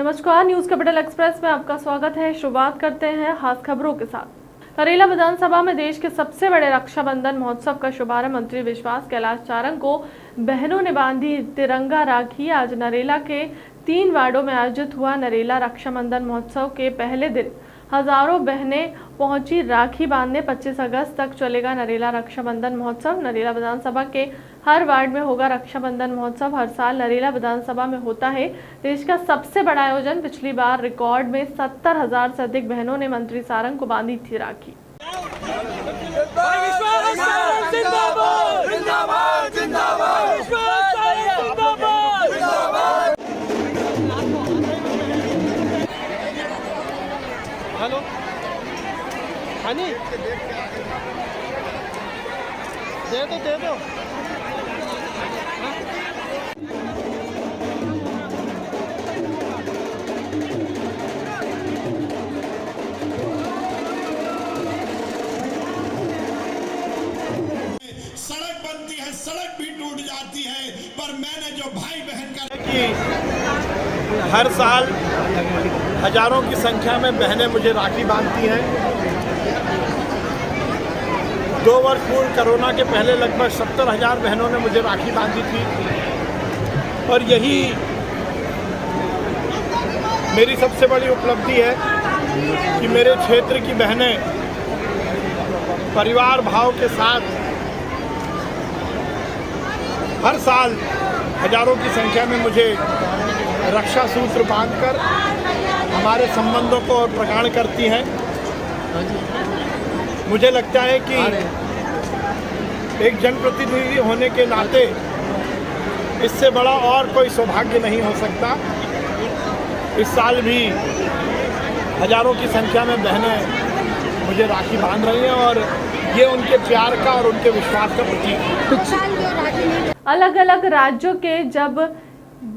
नमस्कार, news capital express में आपका स्वागत है। शुरुआत करते हैं खास खबरों के साथ। नरेला विधानसभा में देश के सबसे बड़े रक्षाबंधन महोत्सव का शुभारंभ मंत्री विश्वास कैलाश चारंग को बहनों ने बांधी तिरंगा राखी। आज नरेला के 3 वार्डों में आयोजित हुआ नरेला रक्षाबंधन महोत्सव के पहले दिन हजारों बहनें पहुंची राखी बांधने। 25 अगस्त तक चलेगा नरेला रक्षाबंधन महोत्सव। नरेला विधानसभा के हर वार्ड में होगा रक्षाबंधन महोत्सव। हर साल नरेला विधानसभा में होता है देश का सबसे बड़ा आयोजन। पिछली बार रिकॉर्ड में 70,000 से अधिक बहनों ने मंत्री सारंग को बांधी थी राखी। हेलो हनी दे दो सड़क बनती है, सड़क भी टूट जाती है, पर मैंने जो भाई बहन का हर साल हजारों की संख्या में बहनें मुझे राखी बांधती हैं। 2 वर्ष पूर्व कोरोना के पहले लगभग 70,000 बहनों ने मुझे राखी बांधी थी और यही मेरी सबसे बड़ी उपलब्धि है कि मेरे क्षेत्र की बहनें परिवार भाव के साथ हर साल हजारों की संख्या में मुझे रक्षा सूत्र बांधकर हमारे संबंधों को प्रगाढ़ करती हैं। मुझे लगता है कि एक जनप्रतिनिधि होने के नाते इससे बड़ा और कोई सौभाग्य नहीं हो सकता। इस साल भी हजारों की संख्या में बहनें मुझे राखी बांध रही हैं और ये उनके प्यार का और उनके विश्वास का प्रतीक है। अलग अलग राज्यों के जब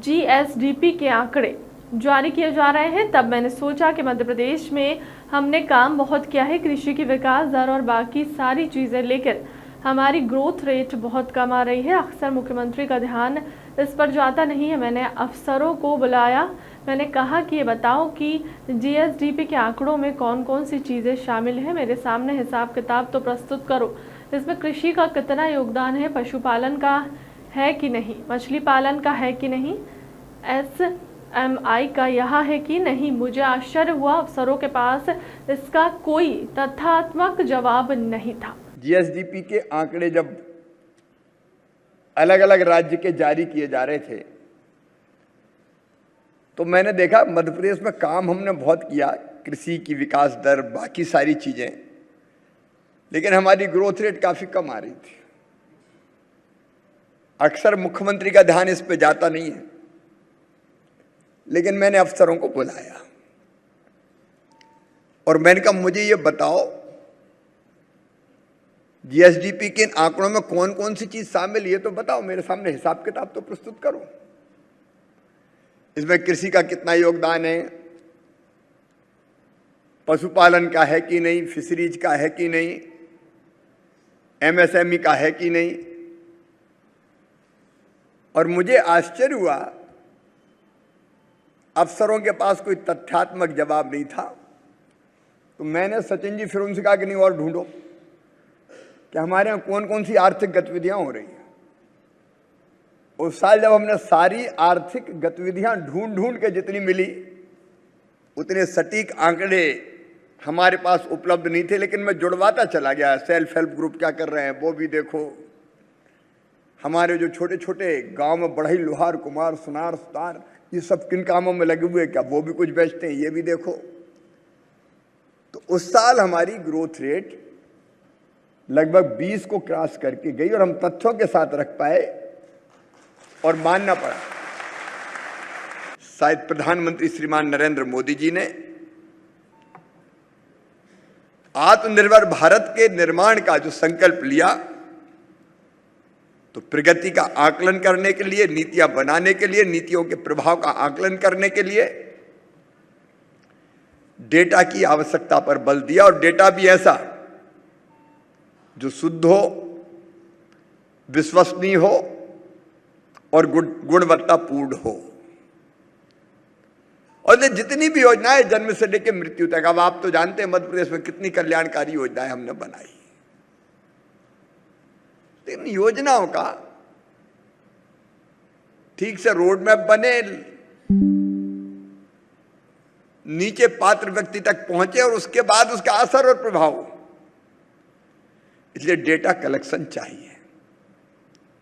जीएसडीपी के आंकड़े जारी किए जा रहे हैं तब मैंने सोचा कि मध्य प्रदेश में हमने काम बहुत किया है। कृषि की विकास दर और बाकी सारी चीज़ें, लेकिन हमारी ग्रोथ रेट बहुत कम आ रही है। अक्सर मुख्यमंत्री का ध्यान इस पर जाता नहीं है। मैंने अफसरों को बुलाया, मैंने कहा कि ये बताओ कि जीएसडीपी के आंकड़ों में कौन कौन सी चीज़ें शामिल हैं। मेरे सामने हिसाब किताब तो प्रस्तुत करो। इसमें कृषि का कितना योगदान है, पशुपालन का है कि नहीं, मछली पालन का है कि नहीं, एसएमई का यहाँ है कि नहीं। मुझे आश्चर्य हुआ, अफसरों के पास इसका कोई तथ्यात्मक जवाब नहीं था। जीएसडीपी के आंकड़े जब अलग अलग राज्य के जारी किए जा रहे थे तो मैंने देखा मध्य प्रदेश में काम हमने बहुत किया, कृषि की विकास दर, बाकी सारी चीजें, लेकिन हमारी ग्रोथ रेट काफी कम आ रही थी। अक्सर मुख्यमंत्री का ध्यान इस पे जाता नहीं है, लेकिन मैंने अफसरों को बुलाया और मैंने कहा मुझे ये बताओ जीएसडीपी के आंकड़ों में कौन कौन सी चीज शामिल, ये तो बताओ, मेरे सामने हिसाब किताब तो प्रस्तुत करो। इसमें कृषि का कितना योगदान है, पशुपालन का है कि नहीं, फिशरीज का है कि नहीं, एमएसएमई का है कि नहीं। और मुझे आश्चर्य हुआ, अफसरों के पास कोई तथ्यात्मक जवाब नहीं था। तो मैंने सचिन जी फिर उनसे कहा कि नहीं और ढूंढो कि हमारे यहाँ कौन कौन सी आर्थिक गतिविधियां हो रही हैं। उस साल जब हमने सारी आर्थिक गतिविधियां ढूंढ के जितनी मिली उतने सटीक आंकड़े हमारे पास उपलब्ध नहीं थे, लेकिन मैं जुड़वाता चला गया। सेल्फ हेल्प ग्रुप क्या कर रहे हैं वो भी देखो, हमारे जो छोटे छोटे गांव में बढ़ई, लोहार, कुमार, सुनार, सुतार, ये सब किन कामों में लगे हुए, क्या वो भी कुछ बेचते हैं, ये भी देखो। तो उस साल हमारी ग्रोथ रेट लगभग 20 को क्रॉस करके गई और हम तथ्यों के साथ रख पाए और मानना पड़ा। शायद प्रधानमंत्री श्रीमान नरेंद्र मोदी जी ने आत्मनिर्भर भारत के निर्माण का जो संकल्प लिया, तो प्रगति का आकलन करने के लिए, नीतियां बनाने के लिए, नीतियों के प्रभाव का आकलन करने के लिए डेटा की आवश्यकता पर बल दिया, और डेटा भी ऐसा जो शुद्ध हो, विश्वसनीय हो और गुणवत्तापूर्ण हो। और ये जितनी भी योजनाएं जन्म से लेकर मृत्यु तक, अब आप तो जानते हैं मध्य प्रदेश में कितनी कल्याणकारी योजनाएं हमने बनाई, इन योजनाओं का ठीक से रोड मैप बने, नीचे पात्र व्यक्ति तक पहुंचे और उसके बाद उसका असर और प्रभाव, इसलिए डेटा कलेक्शन चाहिए।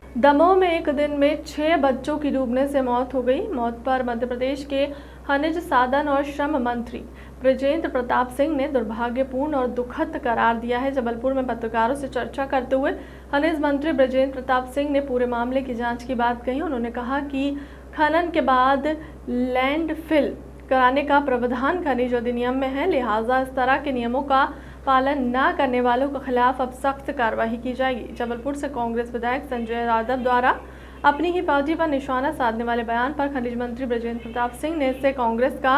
दमोह में एक दिन में 6 बच्चों की डूबने से मौत हो गई। मौत पर मध्य प्रदेश के खनिज साधन और श्रम मंत्री बृजेंद्र प्रताप सिंह ने दुर्भाग्यपूर्ण और दुखद करार दिया है। जबलपुर में पत्रकारों से चर्चा करते हुए खनिज मंत्री बृजेंद्र प्रताप सिंह ने पूरे मामले की जांच की बात कही। उन्होंने कहा कि खनन के बाद लैंडफिल कराने का प्रावधान खनिज अधिनियम में है, लिहाजा इस तरह के नियमों का पालन न करने वालों के खिलाफ अब सख्त कार्रवाई की जाएगी। जबलपुर से कांग्रेस विधायक संजय यादव द्वारा अपनी ही पार्टी पर निशाना साधने वाले बयान पर खनिज मंत्री बृजेंद्र प्रताप सिंह ने इसे कांग्रेस का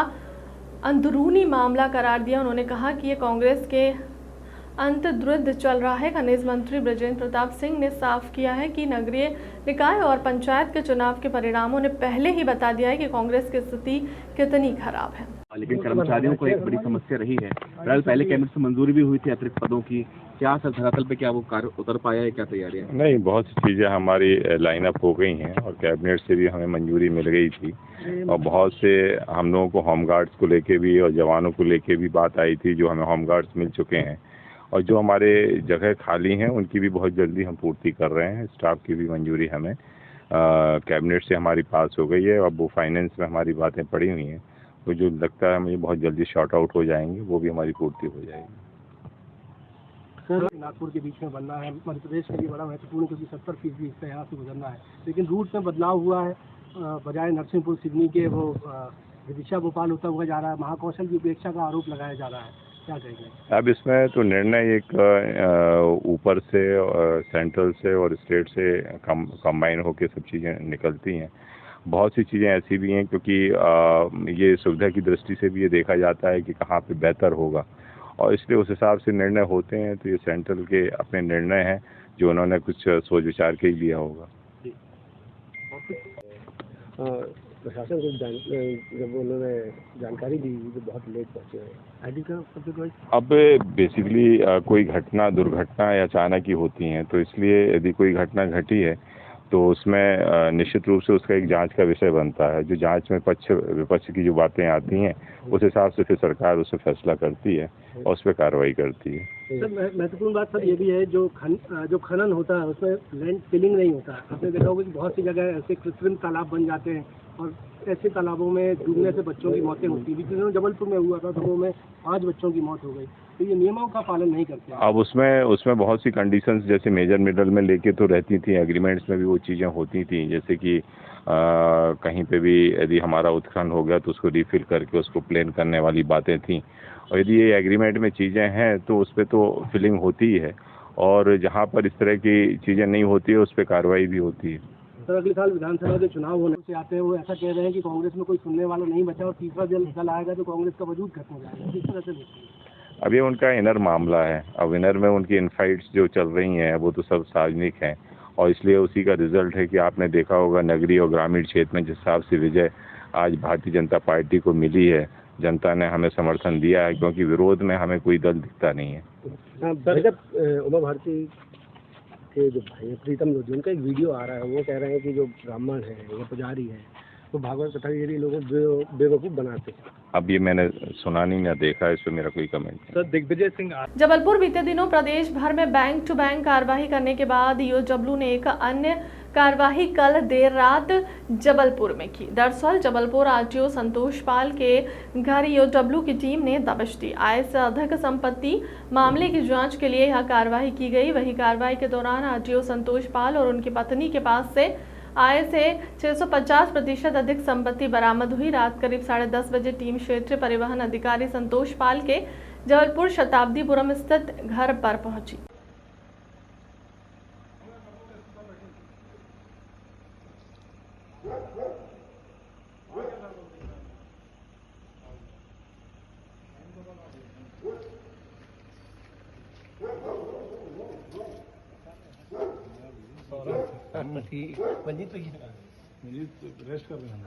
अंदरूनी मामला करार दिया। उन्होंने कहा कि ये कांग्रेस के अंतर्द्वंद चल रहा है। खनिज मंत्री बृजेंद्र प्रताप सिंह ने साफ किया है कि नगरीय निकाय और पंचायत के चुनाव के परिणामों ने पहले ही बता दिया है कि कांग्रेस की स्थिति कितनी खराब है। लेकिन कर्मचारियों को एक बड़ी समस्या रही है। फिलहाल पहले कैबिनेट से मंजूरी भी हुई थी अतिरिक्त पदों की, क्या सर धरातल पे क्या वो कार्य उतर पाया है, क्या तैयारियां? नहीं, बहुत सी चीज़ें हमारी लाइन अप हो गई हैं और कैबिनेट से भी हमें मंजूरी मिल गई थी और बहुत से हम लोगों को होमगार्ड्स को लेके भी और जवानों को लेके भी बात आई थी, जो हमें होमगार्ड्स मिल चुके हैं और जो हमारे जगह खाली हैं उनकी भी बहुत जल्दी हम पूर्ति कर रहे हैं। स्टाफ की भी मंजूरी हमें कैबिनेट से हमारी पास हो गई है। अब वो फाइनेंस में हमारी बातें पड़ी हुई हैं, तो जो लगता है मुझे बहुत जल्दी शॉर्ट आउट हो जाएंगे, वो भी हमारी पूर्ति हो जाएगी। सर, नागपुर के बीच में बनना है, मध्य प्रदेश के लिए बड़ा महत्वपूर्ण, क्योंकि 70% इसका यहाँ से गुजरना है, लेकिन रूट में बदलाव हुआ है। बजाय नरसिंहपुर सिवनी के वो विदिशा भोपाल होता हुआ जा रहा है। महाकौशल की उपेक्षा का आरोप लगाया जा रहा है, क्या कहेंगे? अब इसमें तो निर्णय एक ऊपर से सेंट्रल से और स्टेट से कंबाइन होकर सब चीज़ें निकलती हैं। बहुत सी चीज़ें ऐसी भी हैं क्योंकि ये सुविधा की दृष्टि से भी ये देखा जाता है कि कहाँ पे बेहतर होगा और इसलिए उस हिसाब से निर्णय होते हैं। तो ये सेंट्रल के अपने निर्णय हैं जो उन्होंने कुछ सोच विचार के ही लिया होगा। प्रशासन को जब उन्होंने जानकारी दी तो बहुत लेट पहुँचे हैं। अब बेसिकली कोई घटना दुर्घटना या अचानक ही होती हैं, तो इसलिए यदि कोई घटना घटी है तो उसमें निश्चित रूप से उसका एक जांच का विषय बनता है। जो जांच में पक्ष विपक्ष की जो बातें आती हैं उस हिसाब से फिर सरकार उससे फैसला करती है और उस पर कार्रवाई करती है। सर, महत्वपूर्ण बात सर ये भी है, जो खनन होता है उसमें लैंड फिलिंग नहीं होता है। आपने देखा होगा कि बहुत सी जगह ऐसे कृत्रिम तालाब बन जाते हैं और ऐसे तालाबों में डूबने से बच्चों की मौतें होती हैं। जबलपुर में हुआ था, दमोह में 5 बच्चों की मौत हो गई। तो ये नियमों का पालन नहीं करते हैं। अब उसमें बहुत सी कंडीशंस जैसे मेजर मिडल में लेके तो रहती थी, एग्रीमेंट्स में भी वो चीज़ें होती थी, जैसे कि कहीं पे भी यदि हमारा उत्खनन हो गया तो उसको रिफिल करके उसको प्लेन करने वाली बातें थी। और यदि ये एग्रीमेंट में चीज़ें हैं तो उस पर तो फिलिंग होती ही है और जहाँ पर इस तरह की चीज़ें नहीं होती है उस पर कार्रवाई भी होती है। सर, अगले साल विधानसभा के चुनाव होने से आते हैं, वो ऐसा कह रहे हैं कि कांग्रेस में कोई सुनने वाला नहीं बचा और तीसरा दल आएगा तो कांग्रेस का वजूद खत्म हो जाएगा। किस तरह से देखते हैं? अब ये उनका इनर मामला है। अब इनर में उनकी इनफाइट्स जो चल रही हैं वो तो सब सार्वजनिक हैं और इसलिए उसी का रिजल्ट है कि आपने देखा होगा नगरीय और ग्रामीण क्षेत्र में जिस हिसाब से विजय आज भारतीय जनता पार्टी को मिली है, जनता ने हमें समर्थन दिया है, क्योंकि विरोध में हमें कोई दल दिखता नहीं है। उमा भारती के जो भाई प्रीतम लोधी, उनका एक वीडियो आ रहा है, वो कह रहे हैं कि जो ब्राह्मण है या पुजारी है वो भागवत कथा ये लोगों को बेवकूफ़ बनाते हैं। अब ये मैंने सुना नहीं ना देखा, इस पर मेरा कोई कमेंट नहीं। सर, दिग्विजय सिंह जबलपुर बीते दिनों प्रदेश भर में बैंक टू बैंक कार्रवाई करने के बाद ईओडब्ल्यू ने एक अन्य कार्रवाई कल देर रात जबलपुर में की। दरअसल जबलपुर आरटीओ संतोष पाल के घर ईओडब्ल्यू की टीम ने दबिश दी। आय से अधिक संपत्ति मामले की जांच के लिए यह कार्रवाई की गई। वही कार्रवाई के दौरान आरटीओ संतोष पाल और उनकी पत्नी के पास से आय से 650% अधिक संपत्ति बरामद हुई। रात करीब 10:30 बजे टीम क्षेत्रीय परिवहन अधिकारी संतोष पाल के जबलपुर शताब्दीपुरम स्थित घर पर पहुंची। मंजीत तो रेस्ट कर रहे हैं।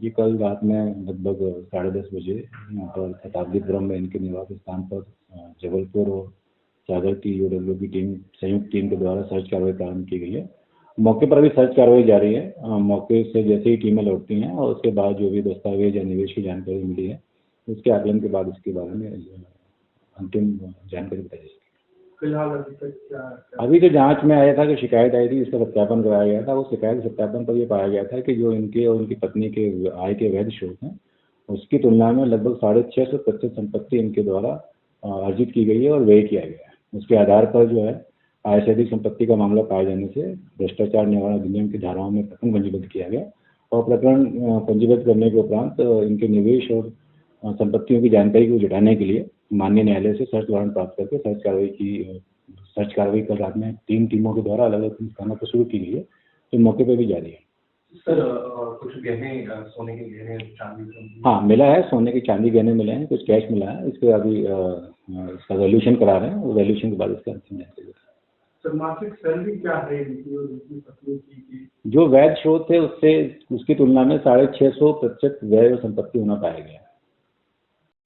ये कल रात में लगभग 10:30 बजे यहाँ पर शताब्दीपुरम में इनके निवास स्थान पर जबलपुर और सागर की यूडब्ल्यू की टीम संयुक्त टीम के द्वारा सर्च कार्रवाई प्रारंभ की गई है। मौके पर अभी सर्च कार्रवाई जारी है। मौके से जैसे ही टीमें लौटती हैं और उसके बाद जो भी दस्तावेज या निवेश की जानकारी मिली है उसके आकलन के बाद इसके बारे में अंतिम जानकारी बताई जाएगी। फिलहाल अभी जो जांच में आया था कि शिकायत आई थी, इसका सत्यापन कराया गया था। उस शिकायत के सत्यापन पर यह पाया गया था कि जो इनके और उनकी पत्नी के आय के वैध स्रोत हैं उसकी तुलना में लगभग 650 संपत्ति इनके द्वारा अर्जित की गई है और व्यय किया गया है। उसके आधार पर जो है आय से अधिक संपत्ति का मामला पाए जाने से भ्रष्टाचार निवारण अधिनियम की धाराओं में प्रकरण पंजीबद्ध किया गया और प्रकरण पंजीबद्ध करने के उपरांत इनके निवेश और संपत्तियों की जानकारी को जुटाने के लिए माननीय न्यायालय से सर्च वारंट प्राप्त करके सर्च कार्रवाई कल रात में 3 टीमों के द्वारा अलग अलग स्थानों पर शुरू की गई है, तो मौके पर भी जारी है। सर कुछ गहने, सोने के गहने, चांदी? हाँ, मिला है, सोने के चांदी गहने मिले हैं, कुछ कैश मिला है। इसके अभी इसका वैल्यूएशन करा रहे हैं और वैल्यूएशन के बाद इसका अंतिम जानकारी। सर मासिक सैलरी क्या है इनकी पत्नी की? जो वैध स्रोत थे उसकी तुलना में 650% व्यय संपत्ति होना पाया गया।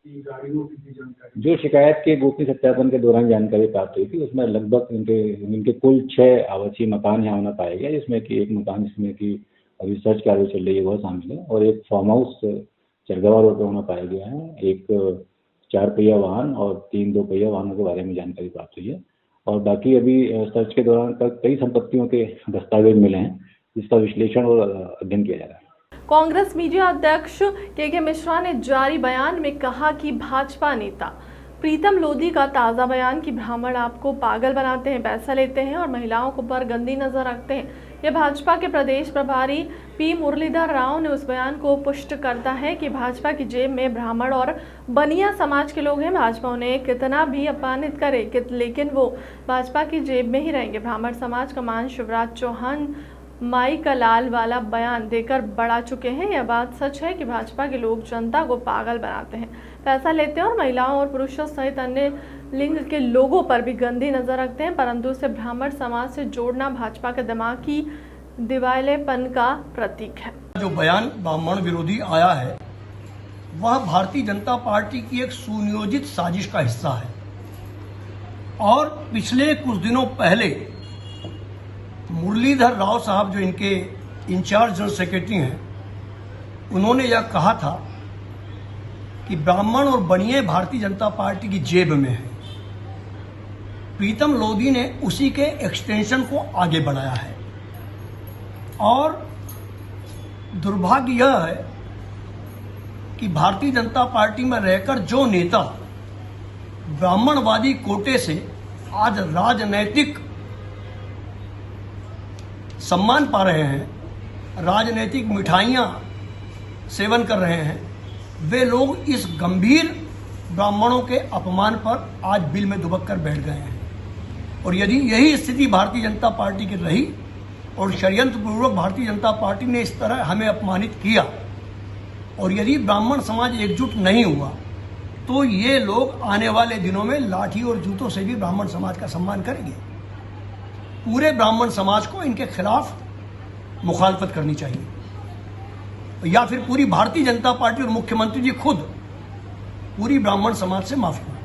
गाड़ियों की जानकारी जो शिकायत के गोपनीय सत्यापन के दौरान जानकारी प्राप्त हुई थी उसमें लगभग इनके कुल 6 आवासीय मकान यहाँ होना पाया गया, जिसमें कि एक मकान जिसमें कि अभी सर्च कार्रवाई चल रही है वह शामिल है और एक फार्म हाउस चरगवा रोड पर होना पाया गया है। एक 4 पहिया वाहन और 3 2 पहिया वाहनों के बारे में जानकारी प्राप्त हुई है और बाकी अभी सर्च के दौरान कई संपत्तियों के दस्तावेज मिले हैं जिसका विश्लेषण और अध्ययन किया जा रहा है। कांग्रेस मीडिया अध्यक्ष के मिश्रा ने जारी बयान में कहा कि भाजपा नेता प्रीतम लोधी का ताज़ा बयान कि ब्राह्मण आपको पागल बनाते हैं, पैसा लेते हैं और महिलाओं को पर गंदी नजर रखते हैं, यह भाजपा के प्रदेश प्रभारी पी मुरलीधर राव ने उस बयान को पुष्ट करता है कि भाजपा की जेब में ब्राह्मण और बनिया समाज के लोग हैं। भाजपा उन्हें कितना भी अपमानित करे लेकिन वो भाजपा की जेब में ही रहेंगे। ब्राह्मण समाज का मान शिवराज चौहान माई का लाल वाला बयान देकर बढ़ा चुके हैं। यह बात सच है कि भाजपा के लोग जनता को पागल बनाते हैं, पैसा लेते हैं और महिलाओं और पुरुषों सहित अन्य लिंग के लोगों पर भी गंदी नजर रखते हैं, परंतु उसे ब्राह्मण समाज से जोड़ना भाजपा के दिमाग की दिवालेपन का प्रतीक है। जो बयान ब्राह्मण विरोधी आया है वह भारतीय जनता पार्टी की एक सुनियोजित साजिश का हिस्सा है और पिछले कुछ दिनों पहले मुरलीधर राव साहब जो इनके इंचार्ज जनरल सेक्रेटरी हैं उन्होंने यह कहा था कि ब्राह्मण और बनिए भारतीय जनता पार्टी की जेब में है। प्रीतम लोधी ने उसी के एक्सटेंशन को आगे बढ़ाया है और दुर्भाग्य यह है कि भारतीय जनता पार्टी में रहकर जो नेता ब्राह्मणवादी कोटे से आज राजनैतिक सम्मान पा रहे हैं, राजनीतिक मिठाइयाँ सेवन कर रहे हैं, वे लोग इस गंभीर ब्राह्मणों के अपमान पर आज बिल में दुबक कर बैठ गए हैं। और यदि यही स्थिति भारतीय जनता पार्टी की रही और षड्यंत्रपूर्वक भारतीय जनता पार्टी ने इस तरह हमें अपमानित किया और यदि ब्राह्मण समाज एकजुट नहीं हुआ तो ये लोग आने वाले दिनों में लाठी और जूतों से भी ब्राह्मण समाज का सम्मान करेंगे। पूरे ब्राह्मण समाज को इनके खिलाफ मुखालफत करनी चाहिए या फिर पूरी भारतीय जनता पार्टी और मुख्यमंत्री जी खुद पूरी ब्राह्मण समाज से माफी मांगे।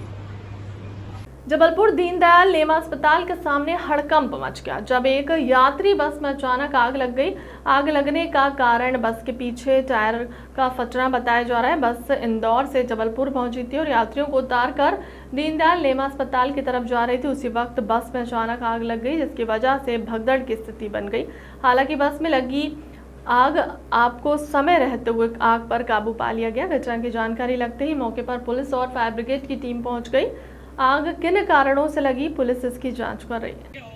जबलपुर दीनदयाल लेमा अस्पताल के सामने हड़कंप मच गया जब एक यात्री बस में अचानक आग लग गई। आग लगने का कारण बस के पीछे टायर का फटना बताया जा रहा है। बस इंदौर से जबलपुर पहुंची थी और यात्रियों को उतारकर दीनदयाल लेमा अस्पताल की तरफ जा रही थी। उसी वक्त बस में अचानक आग लग गई जिसकी वजह से भगदड़ की स्थिति बन गई। हालांकि बस में लगी आग आपको समय रहते हुए आग पर काबू पा लिया गया। घटना की जानकारी लगते ही मौके पर पुलिस और फायर ब्रिगेड की टीम पहुंच गई। आग किन कारणों से लगी पुलिस इसकी जांच कर रही है।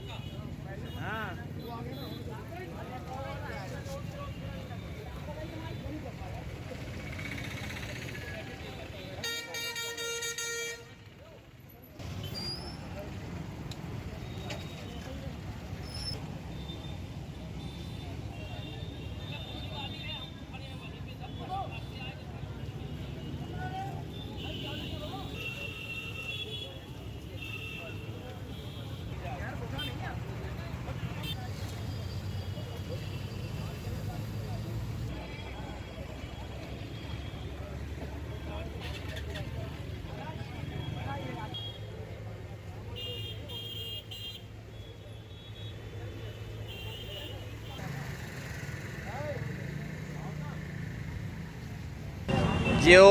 जो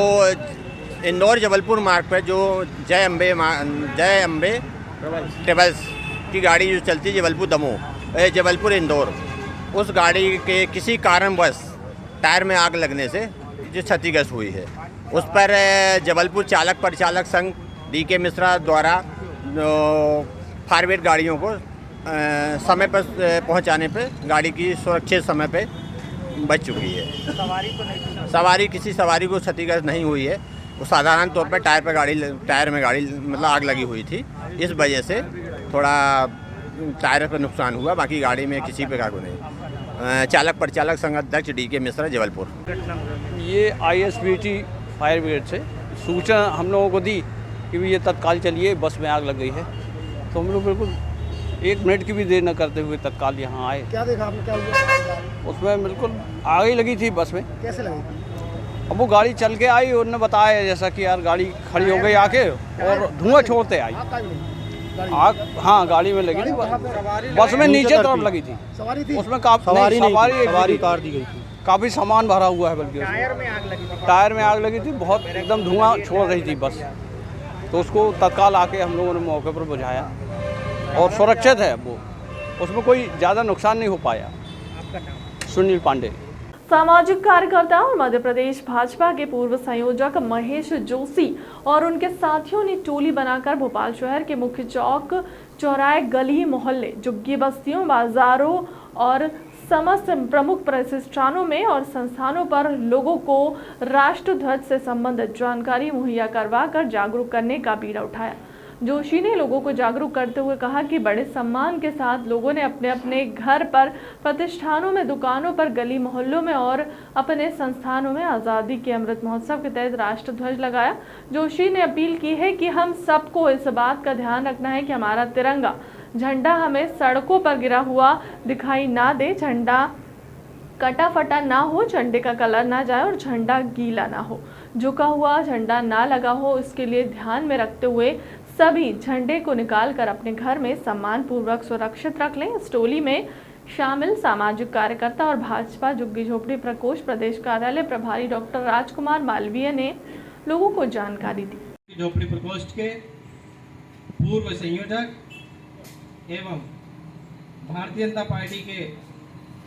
इंदौर जबलपुर मार्ग पर जो जय अम्बे ट्रेवल्स की गाड़ी जो चलती है जबलपुर दमोह जबलपुर इंदौर, उस गाड़ी के किसी कारणवश टायर में आग लगने से जो क्षतिग्रस्त हुई है, उस पर जबलपुर चालक परिचालक संघ DK मिश्रा द्वारा फायर ब्रिगेड गाड़ियों को समय पर पहुंचाने पे गाड़ी की सुरक्षित समय पे बच चुकी है। किसी सवारी को क्षतिग्रस्त नहीं हुई है। वो साधारण तौर पर टायर में गाड़ी मतलब आग लगी हुई थी, इस वजह से थोड़ा टायर पर नुकसान हुआ, बाकी गाड़ी में किसी प्रकार को नहीं। चालक परिचालक संघ अध्यक्ष DK मिश्रा जबलपुर। ये ISBT फायर ब्रिगेड से सूचना हम लोगों को दी कि भी ये तत्काल चलिए, बस में आग लग गई है, तो हम लोग बिल्कुल 1 मिनट की भी देर न करते हुए तत्काल यहाँ आए। क्या देखा आपने, क्या हुआ? उसमें बिल्कुल आग ही लगी थी बस में। कैसे लगी? अब वो गाड़ी चल के आई, उन्होंने बताया जैसा कि यार गाड़ी खड़ी हो गई आके और धुआं छोड़ते आई आग। हाँ, गाड़ी में लगी थी, बस में नीचे तरफ लगी थी। सवारी थी? उसमें सवारी कार दी गई थी, काफ़ी सामान भरा हुआ है, बल्कि टायर में आग लगी थी, बहुत एकदम धुआं छोड़ रही थी बस। तो उसको तत्काल आके हम लोगों ने मौके पर बुझाया और सुरक्षित है वो, उसमें कोई ज़्यादा नुकसान नहीं हो पाया। सुनील पांडे, सामाजिक कार्यकर्ता और मध्य प्रदेश भाजपा के पूर्व संयोजक महेश जोशी और उनके साथियों ने टोली बनाकर भोपाल शहर के मुख्य चौक, चौराहे, गली मोहल्ले, झुग्गी बस्तियों, बाजारों और समस्त प्रमुख प्रतिष्ठानों में और संस्थानों पर लोगों को राष्ट्र ध्वज से संबंधित जानकारी मुहैया करवाकर जागरूक करने का बीड़ा उठाया। जोशी ने लोगों को जागरूक करते हुए कहा कि बड़े सम्मान के साथ लोगों ने अपने अपने घर पर, प्रतिष्ठानों में, दुकानों पर, गली मोहल्लों में और अपने संस्थानों में आज़ादी के अमृत महोत्सव के तहत राष्ट्र ध्वज लगाया। जोशी ने अपील की है कि हम सबको इस बात का ध्यान रखना है कि हमारा तिरंगा झंडा हमें सड़कों पर गिरा हुआ दिखाई ना दे, झंडा कटा फटा ना हो, झंडे का कलर ना जाए और झंडा गीला ना हो, झुका हुआ झंडा ना लगा हो। इसके लिए ध्यान में रखते हुए सभी झंडे को निकालकर अपने घर में सम्मान पूर्वक सुरक्षित रख लें। इस टोली में शामिल सामाजिक कार्यकर्ता और भाजपा झुग्गी झोपड़ी प्रकोष्ठ प्रदेश कार्यालय प्रभारी डॉक्टर राजकुमार मालवीय ने लोगों को जानकारी दी। झोपड़ी प्रकोष्ठ के पूर्व संयोजक एवं भारतीय जनता पार्टी के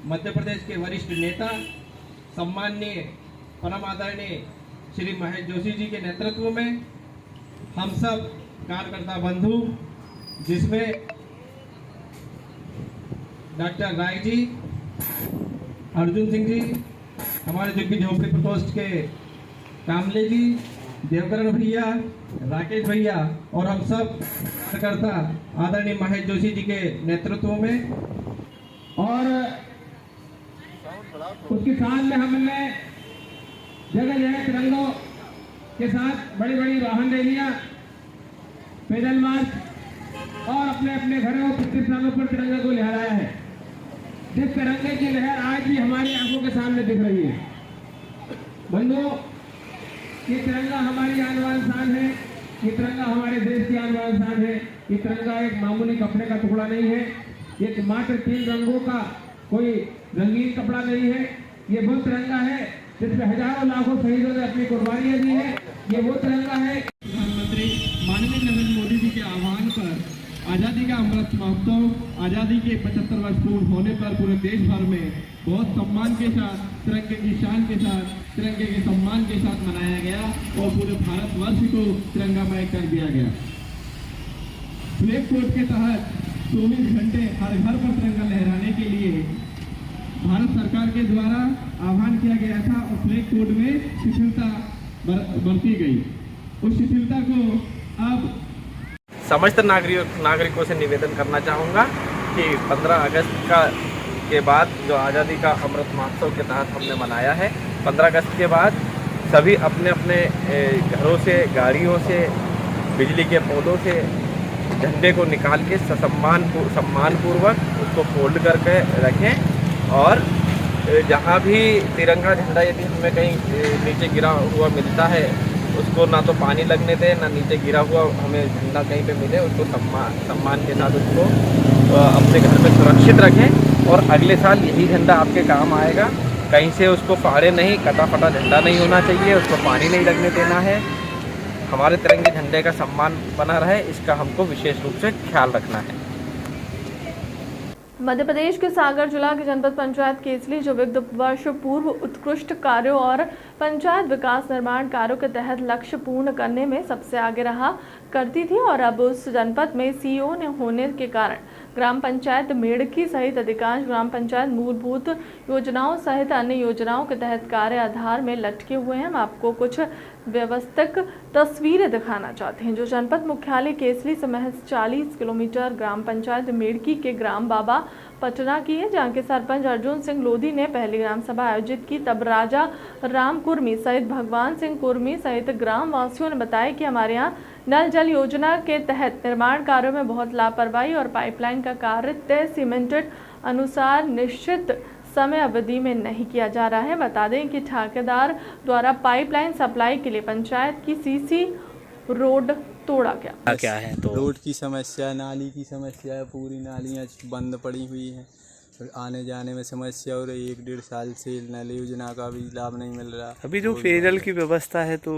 मध्य प्रदेश के वरिष्ठ नेता सम्माननीय परम आदरणीय श्री महेश जोशी जी के नेतृत्व में हम सब कार्यकर्ता बंधु, जिसमें डॉक्टर राय जी, अर्जुन सिंह जी, हमारे झुग्गी झोपड़ी प्रकोष्ठ के कामले जी, देवकरण भैया, राकेश भैया और हम सब कार्यकर्ता आदरणीय महेश जोशी जी के नेतृत्व में, और उसके साथ में हमने जगह जगह तिरंगों के साथ बड़ी बड़ी वाहन रैलियां, पैदल मार्च और अपने अपने घरों प्रतिष्ठानों पर तिरंगे को लहराया है। जिस तिरंगे की लहर आज भी हमारी आंखों के सामने दिख रही है। बंधुओं, ये तिरंगा हमारी आन बान शान है, ये तिरंगा हमारे देश की आन बान शान है। ये तिरंगा एक मामूली कपड़े का टुकड़ा नहीं है, ये मात्र 3 रंगों का कोई रंगीन कपड़ा नहीं है। ये वो तिरंगा है जिसमें हजारों लाखों शहीदों ने अपनी कुर्बानियां दी है। ये वो तिरंगा है। प्रधानमंत्री माननीय नरेंद्र मोदी जी के आह्वान पर आज़ादी का अमृत महोत्सव, आज़ादी के 75 वर्ष पूर्ण होने पर पूरे देश भर में बहुत सम्मान के साथ, तिरंगे की शान के साथ, तिरंगे के सम्मान के साथ मनाया गया और पूरे भारतवर्ष को तिरंगामय कर दिया गया। फ्लैग कोड के तहत 24 घंटे हर घर पर तिरंगा लहराने के लिए भारत सरकार के द्वारा आह्वान किया गया था और फ्लैग कोड में शिथिलता बरती गई। उस शिथिलता को अब समस्त नागरिकों से निवेदन करना चाहूँगा कि 15 अगस्त के बाद जो आज़ादी का अमृत महोत्सव के तहत हमने मनाया है, 15 अगस्त के बाद सभी अपने अपने घरों से, गाड़ियों से, बिजली के पोलों से झंडे को निकाल के सम्मानपूर्वक उसको फोल्ड करके रखें और जहाँ भी तिरंगा झंडा यदि हमें कहीं नीचे गिरा हुआ मिलता है उसको ना तो पानी लगने दें, ना नीचे गिरा हुआ हमें झंडा कहीं पे मिले उसको सम्मान के साथ उसको अपने घर में सुरक्षित रखें और अगले साल यही झंडा आपके काम आएगा कहीं से उसको फाड़े नहीं, कटा फटा झंडा नहीं होना चाहिए, उसको पानी नहीं लगने देना है। हमारे तिरंगे झंडे का सम्मान बना रहे, इसका हमको विशेष रूप से ख्याल रखना है। मध्य प्रदेश के सागर जिला की जनपद पंचायत केसली जो विगत वर्ष पूर्व उत्कृष्ट कार्यों और पंचायत विकास निर्माण कार्यों के तहत लक्ष्य पूर्ण करने में सबसे आगे रहा करती थी और अब उस जनपद में सीईओ ने होने के कारण ग्राम पंचायत मेड़की सहित अधिकांश ग्राम पंचायत मूलभूत योजनाओं सहित अन्य योजनाओं के तहत कार्य आधार में लटके हुए हैं। हम आपको कुछ व्यवस्थित तस्वीरें दिखाना चाहते हैं जो जनपद मुख्यालय केसली से महज 40 किलोमीटर ग्राम पंचायत मेड़की के ग्राम बाबा पटना की है, जहाँ के सरपंच अर्जुन सिंह लोधी ने पहली ग्राम सभा आयोजित की। तब राजा राम कुर्मी सहित भगवान सिंह कुर्मी सहित ग्राम वासियों ने बताया कि हमारे यहाँ नल जल योजना के तहत निर्माण कार्यों में बहुत लापरवाही और पाइपलाइन का कार्य तय सीमेंटेड अनुसार निश्चित समय अवधि में नहीं किया जा रहा है। बता दें कि ठेकेदार द्वारा पाइपलाइन सप्लाई के लिए पंचायत की सीसी रोड तोड़ा गया। क्या है तो रोड की समस्या, नाली की समस्या है, पूरी नालियाँ बंद पड़ी हुई हैं, आने जाने में समस्या हो रही है। 1-1.5 साल से नल योजना का भी लाभ नहीं मिल रहा। अभी जो पेयजल की व्यवस्था है तो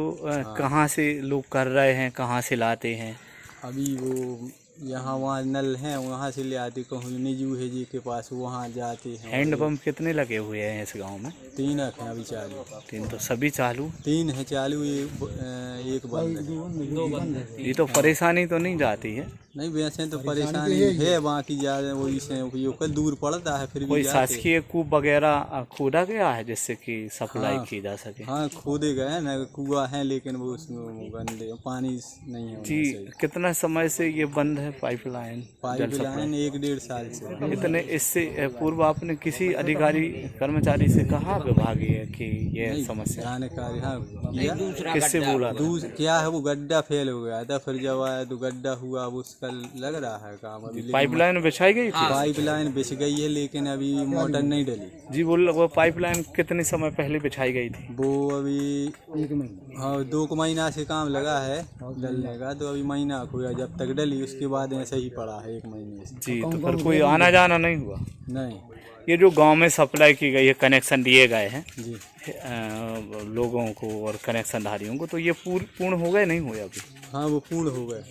कहाँ से लोग कर रहे हैं, कहाँ से लाते हैं? अभी वो यहाँ वहाँ नल हैं, वहाँ से ले आते, कहूँ निजू है जी के पास, वहाँ जाते हैं। हैंडपम्प कितने लगे हुए हैं इस गांव में? 3 हैं अभी चालू। 3 तो सभी चालू? 3 है चालू, एक बंद है। ये तो परेशानी तो नहीं जाती है? नहीं, वैसे तो परेशानी है, बाकी ज़्यादा वही से उपयोग दूर पड़ता है। फिर कोई शासकीय कूप वगैरह खोदा गया है जिससे कि सप्लाई की जा सके? हाँ, खोदे गए ना, कुआं है लेकिन वो उसमें गंदे पानी नहीं है जी। कितना समय से ये बंद है पाइपलाइन? 1-1.5 साल से। इतने इससे पूर्व आपने किसी अधिकारी कर्मचारी से कहा विभागीय कि ये समस्या? जानकारी हाँ, किससे बोला? क्या है वो गड्ढा फेल हो गया था, फिर जब आया तो गड्ढा हुआ, उसका लग रहा है काम अभी। पाइपलाइन बिछाई गई थी? पाइपलाइन बिछ गई है लेकिन अभी मोटर नहीं डली। जी बोल, वो पाइपलाइन कितने समय पहले बिछाई गई थी? वो अभी 2 महीना से काम लगा है डलने का, तो अभी महीना हुआ जब तक डली, उसके बाद ऐसे ही पड़ा है 1 महीने से। जी, तो फिर कोई आना जाना नहीं हुआ? नहीं। ये जो गांव में सप्लाई की गई है, कनेक्शन दिए गए हैं जी लोगों को और कनेक्शन धारियों को, तो ये पूर्ण हो गए नहीं हुए अभी? हाँ, वो पूर्ण हो गए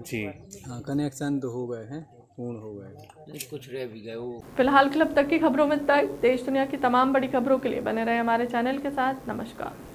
जी। हाँ, कनेक्शन तो हो गए हैं, पूर्ण हो गए, कुछ रह भी गए वो। फिलहाल क्लब तक की खबरों में तक देश दुनिया की तमाम बड़ी खबरों के लिए बने रहे हमारे चैनल के साथ। नमस्कार।